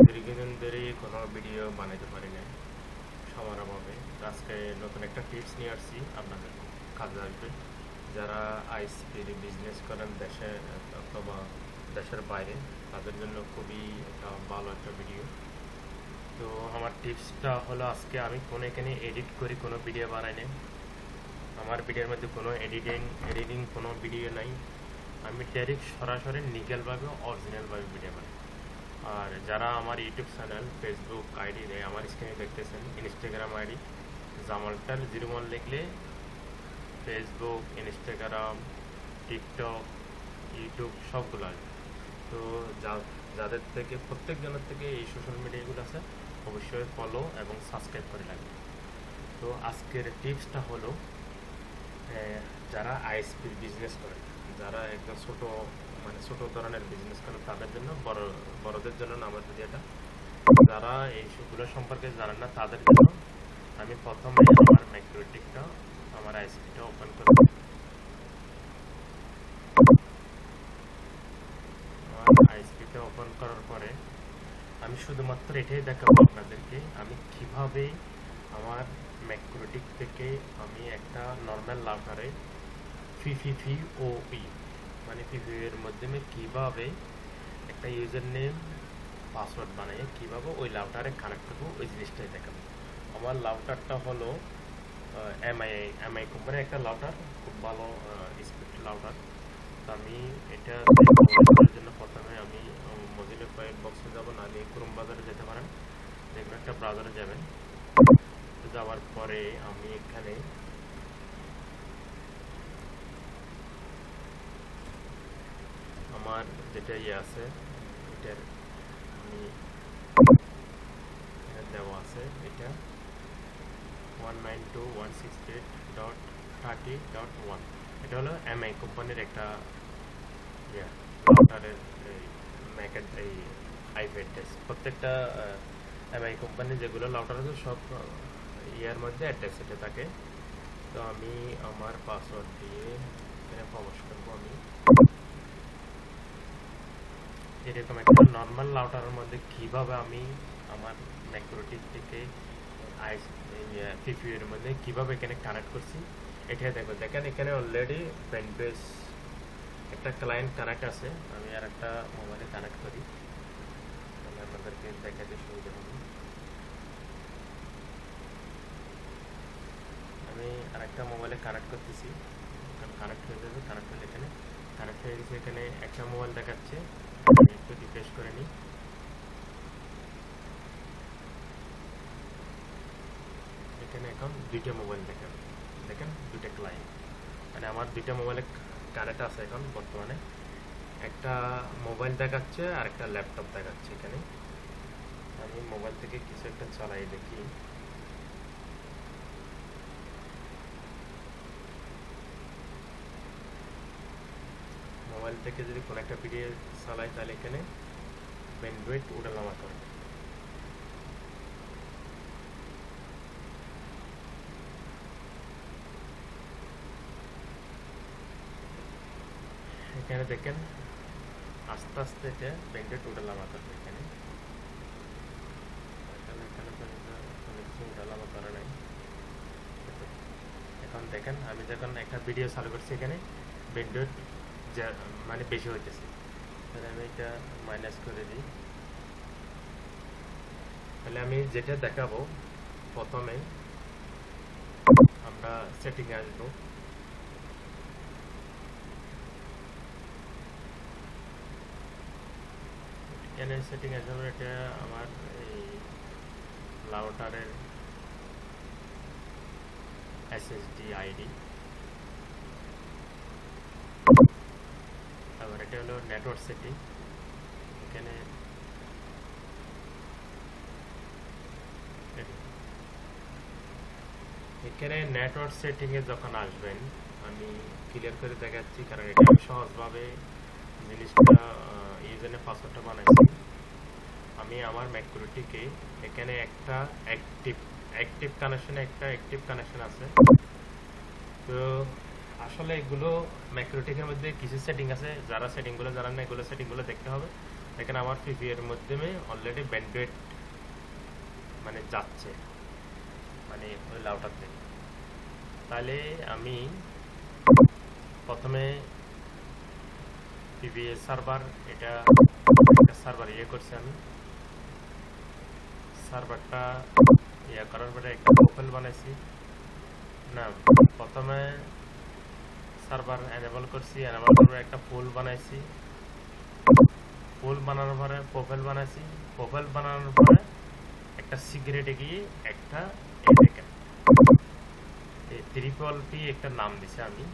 দীর্ঘদিন ধরেই কোনো ভিডিও বানাইতে পারি না সময়ের অভাবে। আজকে নতুন একটা টিপস নিয়ে আসছি, আপনাদের কাজে আসবে। যারা আইএসপির বিজনেস করেন দেশে অথবা দেশের বাইরে, তাদের জন্য খুবই একটা ভালো একটা ভিডিও। তো আমার টিপসটা হলো, আজকে আমি কোনো এখানে এডিট করি কোনো ভিডিও বানাই না। আমার ভিডিওর মধ্যে কোনো এডিটিং কোনো ভিডিও নাই। আমি ডাইরেক্ট সরাসরি নিকেলভাবে অরিজিনালভাবে ভিডিও বানাই। আর যারা আমার ইউটিউব চ্যানেল, ফেসবুক আইডি নেই, আমার স্ক্রিনে দেখতেছেন, ইনস্টাগ্রাম আইডি জামালটার 01 লিখলে ফেসবুক, ইনস্টাগ্রাম, টিকটক, ইউটিউব সবগুলো আসবে। তো যাদের থেকে প্রত্যেকজনের থেকে এই সোশ্যাল মিডিয়াগুলো আছে, অবশ্যই ফলো এবং সাবস্ক্রাইব করে রাখবেন। তো আজকের টিপসটা হলো, যারা আইএসপির বিজনেস করেন, যারা একদম ছোট ধরনের বিজনেস করেন, তাদের জন্য, বড়দের জন্য না আমার ভিডিওটা। যারা এইসবগুলো সম্পর্কে জানেন না তাদের জন্য আমি প্রথমে আমার ম্যাক্রোটিকটা, আমার আইএসপিটা ওপেন করব। আমার আইএসপিটা ওপেন করার পরে আমি শুধুমাত্র এটাই দেখাবো আপনাদেরকে, আমি কিভাবে আমার ম্যাক্রোটিক থেকে আমি একটা নর্মাল লাউটারে পিপিওই মানে পিপিও এর মাধ্যমে কিভাবে একটা ইউজার নেম পাসওয়ার্ড বানিয়ে কিভাবে ওই লাউটারে কানেক্ট করবো, ওই জিনিসটাই দেখাবো। আমার লাউটারটা হলো এমআই কোম্পানির একটা লাউটার, খুব ভালো স্পিড লাউটার। তো আমি এটা করার জন্য প্রথমে আমি মজিলা ফায়ারফক্সে যাব, নাহলে ক্রোম ব্রাউজারে যেতে পারেন, যেকোনো একটা ব্রাউজারে যাবেন। যাওয়ার পরে আমি এখানে আমার যেটা আছে, এটার আমি দেওয়া আছে, এটা 192.168.30.1। এটা হলো এমআই কোম্পানির একটা লাউটারের ম্যাকের এই আইপ্যাড টেস্ট। প্রত্যেকটা এমআই কোম্পানির যেগুলো লাউটার আছে সব ইয়ার মধ্যে অ্যাটাচড থাকে। তো আমি আমার পাসওয়ার্ড দিয়ে এখানে প্রবেশ করবো। আমি এরকম একটা নর্মাল লাউটারের মধ্যে কিভাবে আমি আমার ম্যাক্রোটিক থেকে পিপিও এর মধ্যে কিভাবে এখানে কানেক্ট করছি, এটাই দেখো। দেখেন এখানে অলরেডি পেনবেস একটা ক্লায়েন্ট কানেক্ট আছে। আমি আর একটা মোবাইলে কানেক্ট করি, তাহলে আপনাদেরকে দেখাতে সুবিধা হবে। আমি আর একটা মোবাইলে কানেক্ট করতেছি, কানেক্ট হয়ে যাবে। কানেক্ট হলে এখানে কানেক্ট হয়ে গেছে। এখানে একটা মোবাইল দেখাচ্ছে, আমি একটু রিফ্রেশ করে নিই। এখানে এখন দুইটা মোবাইল দেখেন দুইটা ক্লায়েন্ট, মানে আমার দুইটা মোবাইলে কানেক্ট আছে এখন বর্তমানে। একটা মোবাইল দেখাচ্ছে আর একটা ল্যাপটপ দেখাচ্ছে। এখানে আমি মোবাইল থেকে কিছু একটা চালাই দেখি। মোবাইল থেকে যদি কোনো একটা ভিডিও চালাই, তাহলে এখানে ব্যান্ডউইথ ওঠানামা করে। এখানে দেখেন আস্তে আস্তে এটা ব্যান্ডউইথ ওঠানামা করবে। এখানে ওঠানামা করে নাই। এখন দেখেন আমি যখন একটা ভিডিও চালু করছি, এখানে ব্যান্ডউইথ মানে বেশি হইতেছে। তাহলে আমি এটা মাইনাস করে দিই। তাহলে আমি যেটা দেখাবো, প্রথমে আমরা সেটিংয়ে আসবো। এখানে সেটিং আসবে, এটা আমার এই লাউটারের এসএসডি আইডি। তারপর এটা হলো নেটওয়ার্ক সেটিং। এখানে নেটওয়ার্ক সেটিংয়ে যখন আসবেন, আমি ক্লিয়ার করে দেখাচ্ছি, কারণ এটা আমি সহজভাবে জিনিসটা ইউজার পাসওয়ার্ডটা বানাইছি। আমি আমার ম্যাক্রোটিকে এখানে একটা অ্যাক্টিভ কানেকশন আছে। তো আসলে এগুলো ম্যাক্রোটিকের মধ্যে কিছু সেটিং আছে, যারা সেটিংগুলো জানেন না, এগুলো সেটিংগুলো দেখতে হবে। এখানে আমার পিপি এর মাধ্যমে অলরেডি ব্যান্ডউইথ মানে যাচ্ছে মানে ওই লাউটার থেকে। তাহলে আমি প্রথমে পিপিএ সার্ভার এটা একটা সার্ভার করছি আমি। সার্ভারটা করার পরে একটা প্রোফাইল বানাইছি না, প্রথমে সার্ভার এনেবল করছি, এনেবল করে একটা ফুল বানাইছি, ফুল বানানোর পরে প্রোফাইল বানাইছি, প্রোফাইল বানানোর পরে একটা সিগারেটে গিয়ে একটা দেখেন ট্রিপল পি একটা নাম দিছি আমি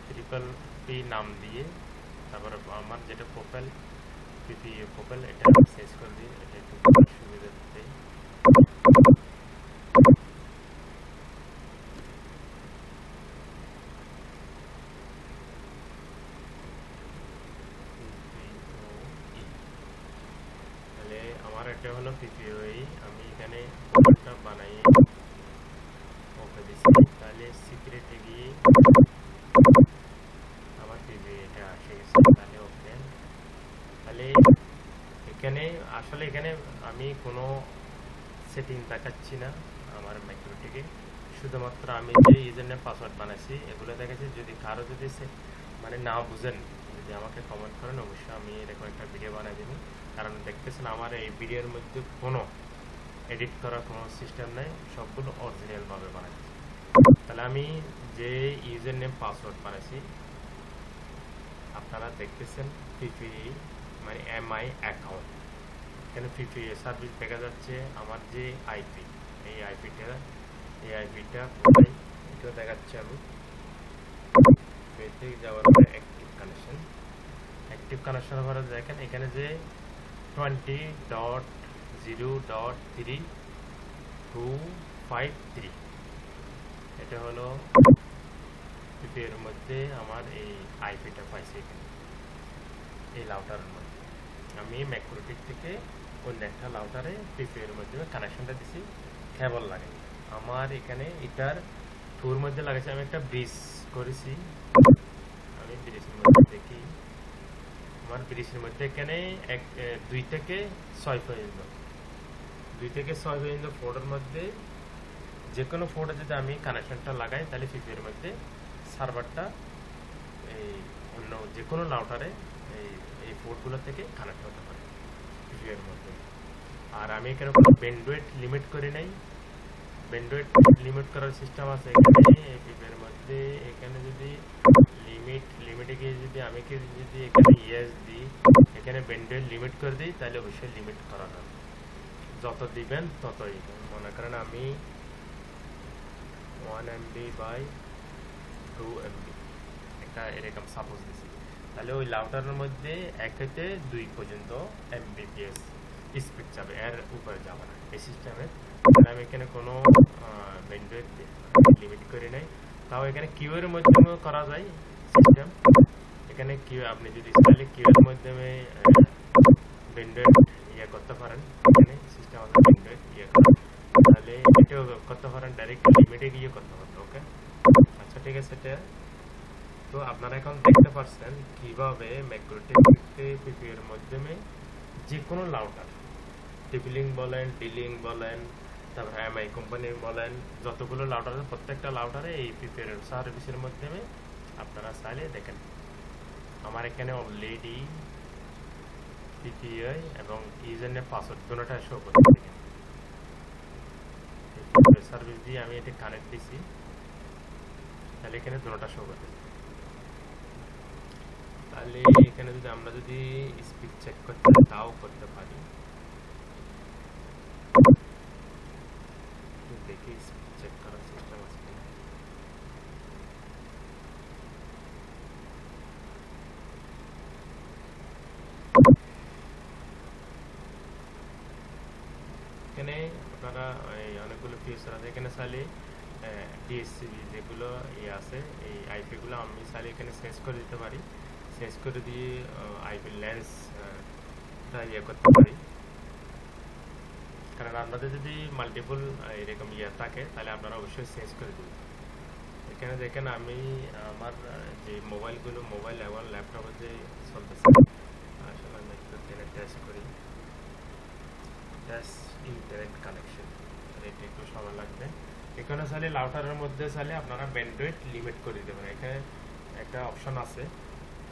ট্রিপল পি নাম দিয়ে তারপরে আমার যেটা প্রোফাইল পিপি প্রোফাইল এটা চেঞ্জ করে দিই, এটা একটু সুবিধা দিতে। তাহলে আমার এটা হলো পিপিওই, আমি এখানে প্রোফাইলটা বানাই ওকে দিচ্ছি। তাহলে সিক্রেটে গিয়ে আমার পিপি এটা আসে গেছে, তাহলে ওকে। তাহলে এখানে আসলে এখানে আমি কোনো সেটিং দেখাচ্ছি না আমার ম্যাক্রোটিকে, শুধুমাত্র আমি যে ইউজারনেম পাসওয়ার্ড বানাইছি এগুলো দেখাচ্ছি। যদি কারো যদি মানে না বুঝেন, যদি আমাকে কমেন্ট করেন, অবশ্যই আমি এরকম একটা ভিডিও বানিয়ে দেবো। কারণ দেখতেছেন আমার এই ভিডিওর মধ্যে কোনো এডিট করার কোনো সিস্টেম নেই, সবগুলো অরিজিনালভাবে বানাইছি। তাহলে আমি যে ইউজার নেম পাসওয়ার্ড বানাইছি আপনারা দেখতেছেন পিপি মানে এমআই অ্যাকাউন্ট, এখানে পিপি সার্ভিস দেখা যাচ্ছে। আমার যে আইপি, এই আইপিটা কোথায় এটা দেখাচ্ছে। আমি পেতে যাওয়ার পরে অ্যাক্টিভ কানেকশন করে দেখেন এখানে যে 20.0.3253 এটা হলো পিপি এর মধ্যে আমার এই আইপিটা পাইছি এখানে এই লাউটারের মধ্যে। আমি ম্যাক্রোটিক থেকে অন্য একটা লাউটারে পিপি এর মধ্যে কানেকশনটা দিছি, কেবল লাগাই। আমার এখানে এটার টুর মধ্যে লাগাইছি, আমি একটা ব্রিজ করেছি। আমি ব্রিজের মধ্যে দেখি আমার ব্রিজের মধ্যে এখানে 2 থেকে 6 পর্যন্ত ফোর্ডের মধ্যে যে কোনো ফোর্ডে যদি আমি কানেকশনটা লাগাই তাহলে পিপি এর মধ্যে সার্ভারটা এই অন্য যে কোনো লাউটারে এই পোর্টগুলো থেকে কানেক্ট হতে পারে পিপি এর মধ্যে। আর আমি এখানে কোনো ব্যান্ডউইথ লিমিট করি নাই, ব্যান্ডউইথ লিমিট করার সিস্টেম আছে এখানে পিপি এর মধ্যে। এখানে যদি লিমিটে গিয়ে যদি আমি যদি এখানে ইয়েস দিই, এখানে ব্যান্ডউইথ লিমিট করে দিই, তাহলে অবশ্যই লিমিট করা যাবে। যত দিবেন ততই। মনে করেন আমি 1 MB বাই 2 MB একটা এরকম সাপোজ দিছি, তাহলে ওই লাউটারের মধ্যে 1 থেকে 2 পর্যন্ত MBPS স্পিড যাবে, এর উপরে যাবে না এই সিস্টেমে। আমি এখানে কোনো ব্যান্ডউইথ লিমিট করে নাই। তাও এখানে কিউ এর মাধ্যমেও করা যায় সিস্টেম। এখানে কিউ আপনি যদি চাইলে কিউ এর মাধ্যমে ব্যান্ডউইথ করতে পারেন, এখানে সিস্টেম আছে ব্যান্ডউইথ তাহলে এটাও করতে পারেন, ডাইরেক্ট লিমিটে গিয়ে করতে পারেন। ওকে, আচ্ছা ঠিক আছে। এটা তো আপনারা এখন দেখতে পাচ্ছেন কিভাবে ম্যাক্রোটিক পিপি এর মাধ্যমে যে কোনো লাউটার টিপিলিং বলেন, ডিলিং বলেন, তারপর এমআই কোম্পানির বলেন, যতগুলো লাউটার আছে প্রত্যেকটা লাউটারে এই পিপি এর সার্ভিসের মাধ্যমে আপনারা চাইলে দেখেন। আমার এখানে অলরেডি পিপিআই এবং ইউজার নেম পাসওয়ার্ড দুটোটা শো করছে। সার্ভিস দিয়ে আমি এটা কানেক্ট দিছি, তাহলে এখানে দুটোটা শো করছে। তাহলে এখানে যদি আমরা যদি স্পিড চেক করতে তাও করতে পারি, দেখি স্পিড চেক করার সিস্টেম আছে কিনা। এখানে আপনারা অনেকগুলো ফিচার আছে। এখানে চাইলে ডিএসসিবি যেগুলো আছে এই আইপি গুলো আমি চাইলে এখানে চেঞ্জ করে দিতে পারি, চেঞ্জ করে দিয়ে আইপি লেন্স করতে পারি। কারণ আপনাদের যদি মাল্টিপল এরকম থাকে তাহলে আপনারা অবশ্যই চেঞ্জ করে দেবেন। এখানে দেখেন আমি আমার যে মোবাইল এবং ল্যাপটপে যে চলতেছে এখানে টেস্ট করি, টেস্ট ইন্টারনেট কানেকশন, এটা একটু সময় লাগবে। এখানে চাইলে রাউটারের মধ্যে চাইলে আপনারা ব্যান্ডউইথ লিমিট করে দেবেন। এখানে একটা অপশন আছে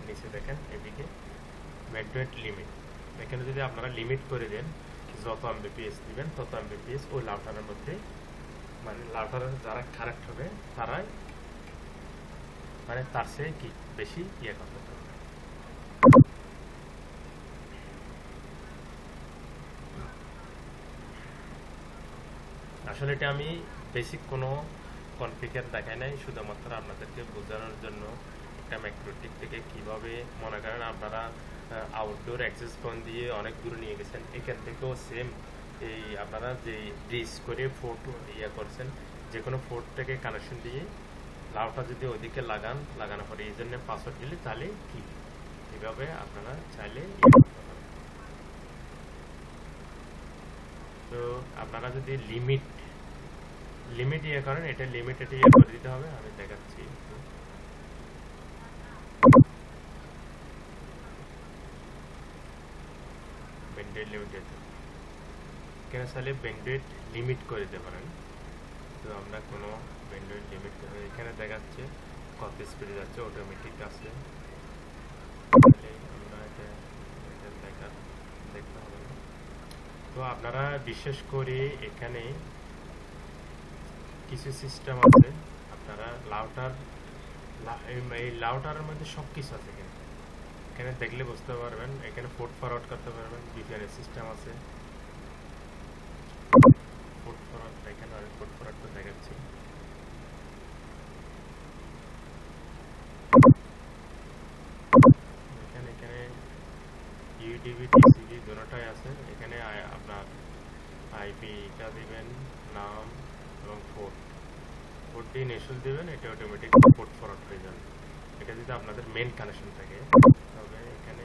নিচে দেখেন, এদিকে ব্যান্ডউইথ লিমিট। এখানে যদি আপনারা লিমিট করে দেন, যত এমবিপিএস দিবেন তত এমবিপিএস ওই রাউটারের মধ্যে, মানে রাউটারের যারা কানেক্ট হবে তারাই মানে তার চেয়ে কি বেশি করতে পারবে। আসলে এটা আমি বেসিক কোনো কনফিগার দেখাই নাই, শুধুমাত্র আপনাদেরকে বোঝানোর জন্য একটা ম্যাক্রোটিক থেকে কিভাবে মনে করেন আপনারা আউটডোর অ্যাক্সেস পয়েন্ট দিয়ে অনেক দূরে নিয়ে গেছেন, এখান থেকেও সেম এই আপনারা যে ব্রিজ করে ফোর্ট করছেন, যে কোনো ফোর্ট থেকে কানেকশন দিয়ে রাউটার যদি ওইদিকে লাগানোর পরে এই জন্য পাসওয়ার্ড দিলে তাহলে কি এভাবে আপনারা চাইলে তো আপনারা যদি লিমিট করেন, এটা লিমিট করে দিতে হবে। আমি দেখাচ্ছি, ব্যান্ডউইথ লিমিটেড এখানে চাইলে ব্যান্ডউইথ লিমিট করে দিতে পারেন। তো আমরা কোনো ব্যান্ডউইথ লিমিট করে এখানে দেখাচ্ছে কত স্পিডে যাচ্ছে, অটোমেটিক আছে। আমরা এটা দেখতে হবে না। তো আপনারা বিশেষ করে এখানে কিছু সিস্টেম আছে, আপনারা এই রাউটারের মধ্যে সব কিছু আছে। এখানে দেখলে বুঝতে পারবেন, এখানে পোর্ট ফরওয়ার্ড করতে পারবেন, ভিপিএন সিস্টেম আছে। পোর্ট ফরওয়ার্ড এখানে আমি পোর্ট ফরওয়ার্ডটা দেখাচ্ছি। এখানে ইউডিপি টিসিপি দুটোটাই আছে। এখানে আপনার আইপিটা দিবেন, নাম এবং পোর্ট দিয়ে ইনিশিয়াল দিবেন, এটা অটোমেটিক পোর্ট ফরওয়ার্ড হয়ে যাবে। এটা যদি আপনাদের মেইন কানেকশন থাকে, তবে এখানে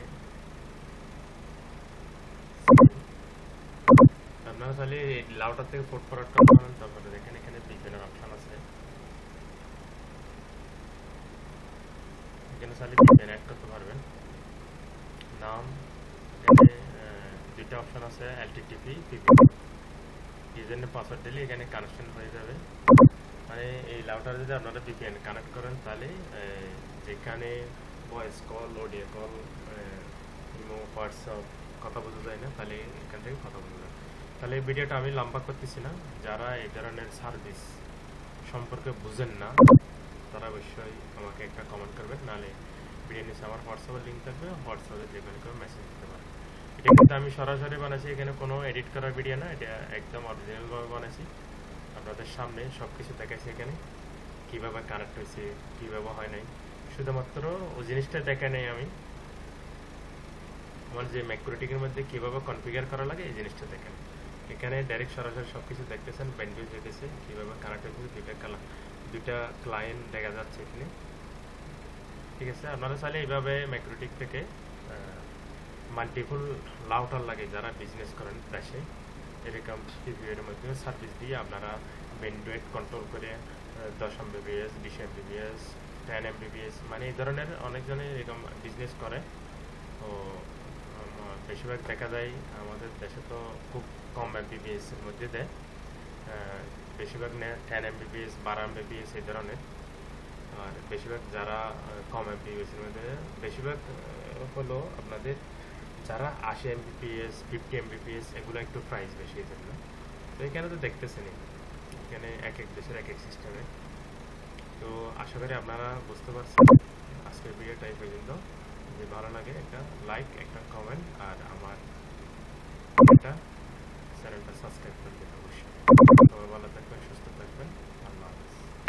আপনারা চাইলে রাউটার থেকে পোর্ট ফরওয়ার্ড করতে পারেন। তারপরে দেখেন এখানে ভিপিএন এর অপশন আছে, এখানে চাইলে ভিপিএন অ্যাড করতে পারবেন। নাম এখানে দুইটা অপশন আছে, এলটিটিপি ভিপিএন। এই জন্য পাসওয়ার্ড দিলে এখানে কানেকশন হয়ে যাবে। মানে এই রাউটার যদি আপনারা ভিপিএন কানেক্ট করেন, তাহলে যেখানে voice call, audio call, imo, WhatsApp কথা বোঝা যায় না, তাহলে এখান থেকে কথা বোঝা যায়। তাহলে এই ভিডিওটা আমি লম্বা করতেছি না। যারা এই ধরনের সার্ভিস সম্পর্কে বুঝেন না, তারা অবশ্যই আমাকে একটা কমেন্ট করবেন, নাহলে ভিডিও নিচে আমার হোয়াটসঅ্যাপের লিঙ্ক থাকবে, হোয়াটসঅ্যাপে যে কোনো কেউ মেসেজ দিতে পারেন। এটা কিন্তু আমি সরাসরি বানাইছি, এখানে কোনো এডিট করার ভিডিও না, এটা একদম অরিজিনালভাবে বানাইছি। আপনাদের সামনে সব কিছু দেখাইছি, এখানে কীভাবে কানেক্ট হয়েছে, কীভাবে হয় নাই, শুধুমাত্র ওই জিনিসটা দেখে নেই আমি, আমার যে ম্যাক্রোটিকের মধ্যে কীভাবে কনফিগার করা লাগে এই জিনিসটা দেখেন। এখানে ডাইরেক্ট সরাসরি সব কিছু দেখতেছেন, ব্যান্ডউইথ হইতেছে, কীভাবে কানেক্ট হয়েছে, দুইটা ক্লায়েন্ট দেখা যাচ্ছে এখানে। ঠিক আছে, আপনারা চাইলে এইভাবে ম্যাক্রোটিক থেকে মাল্টিপল রাউটার লাগে যারা বিজনেস করেন দেশে, এরকম পিভিএর মধ্যে সার্ভিস দিয়ে আপনারা ব্যান্ডউইথ কন্ট্রোল করে 10 এমবিপিএস, 20 এমবিপিএস, 10 এমবিপিএস, মানে এই ধরনের অনেকজনে এরকম বিজনেস করে। তো বেশিরভাগ দেখা যায় আমাদের দেশে তো খুব কম এমবিপিএস এর মধ্যে দেয়, বেশিরভাগ নেয় 10 এমবিপিএস, 12 এমবিপিএস এই ধরনের। আর বেশিরভাগ যারা কম এমবিপিএস এর মধ্যে, বেশিরভাগ হলো আপনাদের যারা 80 এমবিপিএস, 50 এমবিপিএস, এগুলো একটু প্রাইস বেশি এই জন্য। তো এখানে তো দেখতেছেন, এখানে এক এক দেশের এক এক সিস্টেমে। তো আশা করি আপনারা বুঝতে পারছেন। আজকের ভিডিওটা এই পর্যন্ত। যদি ভালো লাগে একটা লাইক, একটা কমেন্ট, আর আমার চ্যানেলটা সাবস্ক্রাইব করে দিন অবশ্যই।